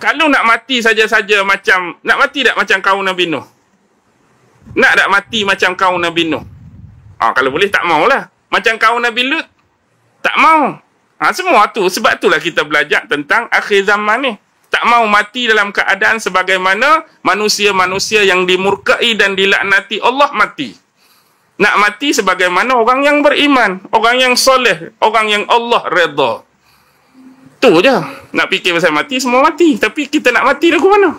Kalau nak mati saja-saja macam, nak mati tak macam kaum Nabi Nuh? Nak tak mati macam kaum Nabi Nuh? Kalau boleh tak maulah. Macam kaum Nabi Lut, tak mau. Semua tu, sebab itulah kita belajar tentang akhir zaman ni. Tak mau mati dalam keadaan sebagaimana manusia-manusia yang dimurkai dan dilaknati Allah mati. Nak mati sebagaimana orang yang beriman, orang yang soleh, orang yang Allah redha. Tu je. Nak fikir pasal mati, semua mati. Tapi kita nak mati lagu mana?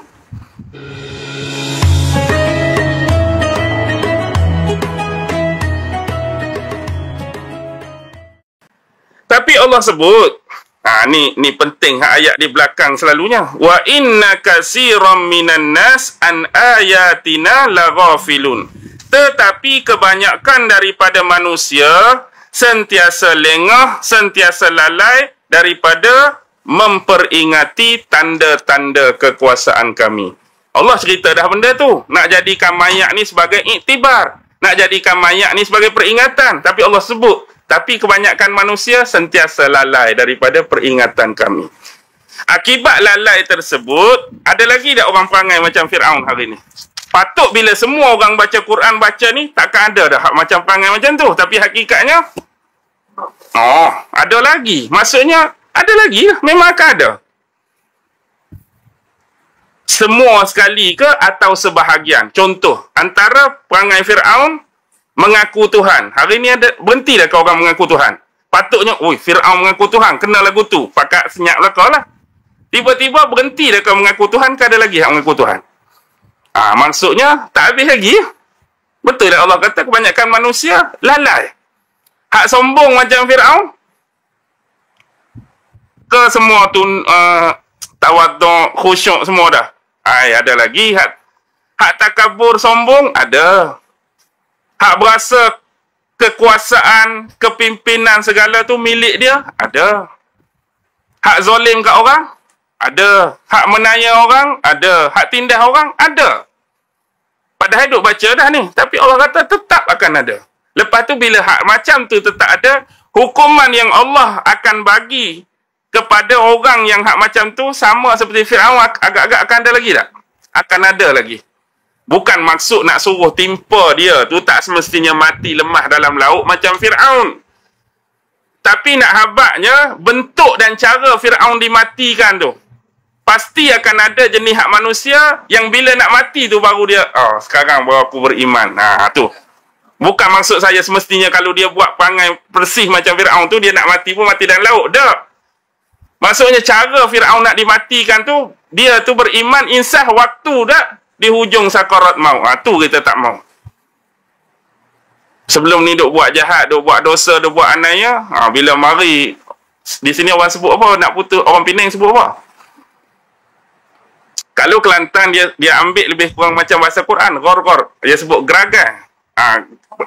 Tapi Allah sebut, ni penting ayat di belakang selalunya. Wa inna katsiran minan nas an ayatina laghafilun. Tetapi kebanyakan daripada manusia sentiasa lengah, sentiasa lalai daripada memperingati tanda-tanda kekuasaan kami. Allah cerita dah benda tu. Nak jadikan mayat ni sebagai iktibar. Nak jadikan mayat ni sebagai peringatan. Tapi Allah sebut, tapi kebanyakan manusia sentiasa lalai daripada peringatan kami. Akibat lalai tersebut, ada lagi tak orang perangai macam Fir'aun hari ni? Patut bila semua orang baca Quran baca ni, takkan ada dah macam perangai macam tu. Tapi hakikatnya, ada lagi. Maksudnya, ada lagi lah. Memang akan ada. Semua sekali ke atau sebahagian. Contoh, antara perangai Fir'aun mengaku Tuhan. Hari ni ada, berhenti dah kau orang mengaku Tuhan. Patutnya, Fir'aun mengaku Tuhan. Kena lagu tu. Pakat senyap lah kau lah. Tiba-tiba berhenti dah kau mengaku Tuhan. Ke ada lagi yang mengaku Tuhan? Maksudnya, tak habis lagi. Betul lah Allah kata kebanyakan manusia lalai. Hak sombong macam Fir'aun. Ke semua tu tawaduk, khusyuk semua dah. Ada lagi. Hak takabur sombong, ada. Hak berasa kekuasaan, kepimpinan segala tu milik dia, ada. Hak zalim kat orang, ada. Hak menaya orang, ada. Hak tindas orang, ada. Padahal duk baca dah ni. Tapi Allah kata tetap akan ada. Lepas tu bila hak macam tu tetap ada, hukuman yang Allah akan bagi kepada orang yang hak macam tu sama seperti Fir'aun, agak-agak akan ada lagi tak? Akan ada lagi. Bukan maksud nak suruh timpa dia tu tak semestinya mati lemah dalam laut macam Fir'aun. Tapi nak habaknya, bentuk dan cara Fir'aun dimatikan tu, pasti akan ada jenis hak manusia yang bila nak mati tu baru dia, sekarang baru aku beriman. Tu. Bukan maksud saya semestinya kalau dia buat perangai bersih macam Fir'aun tu, dia nak mati pun mati dalam laut. Tak. Maksudnya cara Fir'aun nak dimatikan tu, dia tu beriman, insaf waktu tak di hujung sakarat maut. Tu kita tak mau. Sebelum ni duk buat jahat, duk buat dosa, duk buat anaya, bila mari di sini orang sebut apa? Nak putus, orang Penang sebut apa? Kalau Kelantan dia ambil lebih kurang macam bahasa Quran, gor-gor. Dia sebut geragan.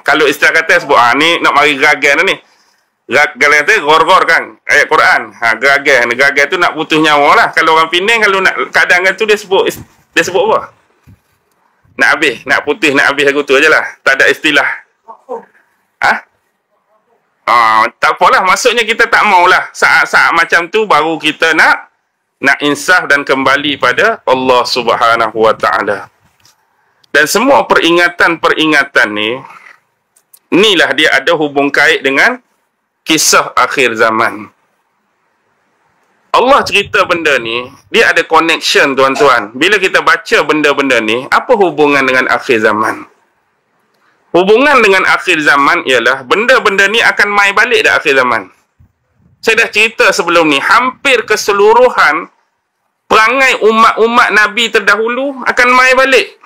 Kalau istilah kata sebut ni nak mari geragan ni. Kalau kata gor-gor kan ayat Quran. Geragan. Geragan tu nak putus nyawa lah. Kalau orang Penang kalau nak kadang tu dia sebut apa? Nak habis, nak putih, nak habis lagu tu ajalah. Tak ada istilah. Tak apalah, maksudnya kita tak maulah. Saat-saat macam tu baru kita nak insaf dan kembali pada Allah Subhanahu wa taala. Dan semua peringatan-peringatan ni, inilah dia ada hubung kait dengan kisah akhir zaman. Allah cerita benda ni, dia ada connection tuan-tuan. Bila kita baca benda-benda ni, apa hubungan dengan akhir zaman? Hubungan dengan akhir zaman ialah benda-benda ni akan mai balik dah akhir zaman. Saya dah cerita sebelum ni, hampir keseluruhan perangai umat-umat Nabi terdahulu akan mai balik.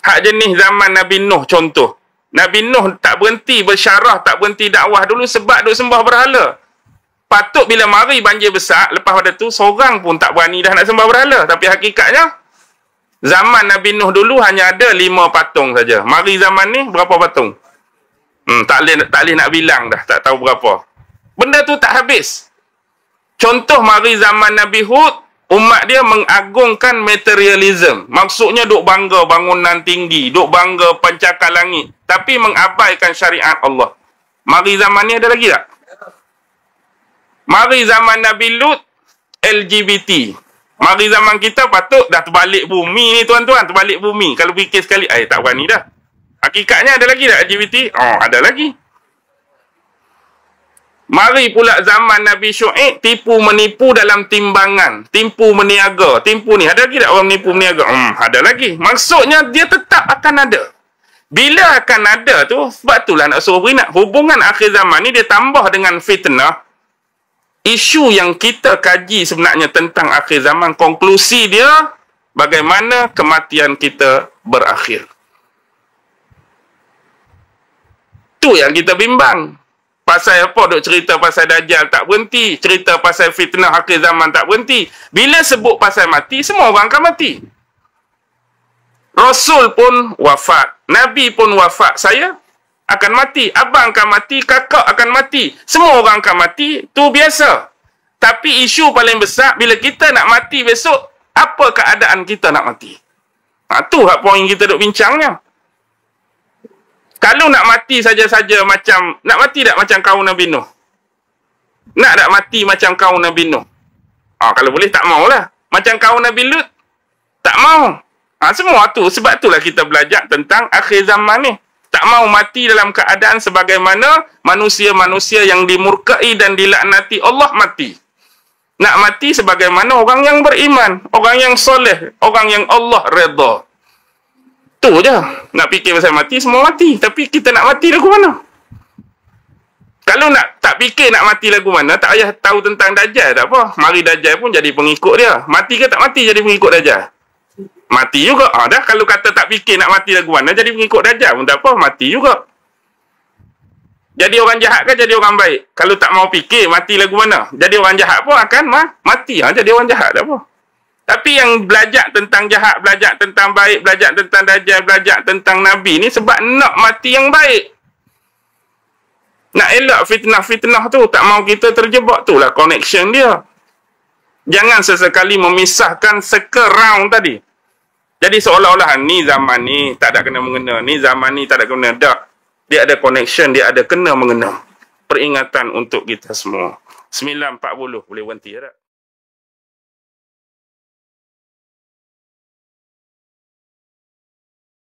Hak jenis zaman Nabi Nuh contoh. Nabi Nuh tak berhenti bersyarah, tak berhenti dakwah dulu sebab duk sembah berhala. Patut bila mari banjir besar, lepas pada tu seorang pun tak berani dah nak sembah berhala. Tapi hakikatnya, zaman Nabi Nuh dulu hanya ada 5 patung saja. Mari zaman ni berapa patung? Tak boleh nak bilang dah, tak tahu berapa. Benda tu tak habis. Contoh mari zaman Nabi Hud, umat dia mengagungkan materialism. Maksudnya duk bangga bangunan tinggi, duk bangga pencakar langit, tapi mengabaikan syariat Allah. Mari zaman ni ada lagi tak? Mari zaman Nabi Lut, LGBT. Mari zaman kita patut dah terbalik bumi ni tuan-tuan, terbalik bumi. Kalau fikir sekali, tak berani dah. Hakikatnya ada lagi tak LGBT? Oh, ada lagi. Mari pula zaman Nabi Syuaib, tipu menipu dalam timbangan, tipu meniaga, tipu ni. Ada lagi tak orang menipu meniaga? Ada lagi. Maksudnya dia tetap akan ada. Bila akan ada tu, sebab itulah nak suruh beringat. Hubungan akhir zaman ni dia tambah dengan fitnah. Isu yang kita kaji sebenarnya tentang akhir zaman, konklusi dia bagaimana kematian kita berakhir. Tu yang kita bimbang. Pasal apa duk cerita pasal Dajjal tak berhenti, cerita pasal fitnah akhir zaman tak berhenti. Bila sebut pasal mati, semua orang akan mati. Rasul pun wafat, Nabi pun wafat, saya akan mati, abang akan mati, kakak akan mati, semua orang akan mati, tu biasa. Tapi isu paling besar, bila kita nak mati besok, apa keadaan kita nak mati? Tu hak poin kita duk bincangnya. Kalau nak mati saja-saja macam, nak mati tak macam kaum Nabi Nuh? Nak tak mati macam kaum Nabi Nuh? Kalau boleh tak maulah. Macam kaum Nabi Lut? Tak mau. Semua tu, sebab itulah kita belajar tentang akhir zaman ni. Tak mau mati dalam keadaan sebagaimana manusia-manusia yang dimurkai dan dilaknati Allah mati. Nak mati sebagaimana orang yang beriman, orang yang soleh, orang yang Allah redha. Tu je. Nak fikir pasal mati, semua mati. Tapi kita nak mati lagu mana? Kalau nak tak fikir nak mati lagu mana, tak payah tahu tentang Dajjal tak apa. Mari Dajjal pun jadi pengikut dia. Mati ke tak mati jadi pengikut Dajjal? Mati juga. Dah kalau kata tak fikir nak mati lagu mana, jadi pengikut Dajjal pun tak apa, mati juga. Jadi orang jahat ke jadi orang baik? Kalau tak mau fikir mati lagu mana, jadi orang jahat pun akan mati. Jadi orang jahat tak apa. Tapi yang belajar tentang jahat, belajar tentang baik, belajar tentang Dajjal, belajar tentang Nabi ni sebab nak mati yang baik. Nak elak fitnah-fitnah tu, tak mau kita terjebak, tu lah connection dia. Jangan sesekali memisahkan sekerang tadi. Jadi seolah-olah ni zaman ni tak ada kena-mengena, ni zaman ni tak ada kena-mengena. Tak. Dia ada connection, dia ada kena-mengena. Peringatan untuk kita semua. 9.40 boleh berhenti tak?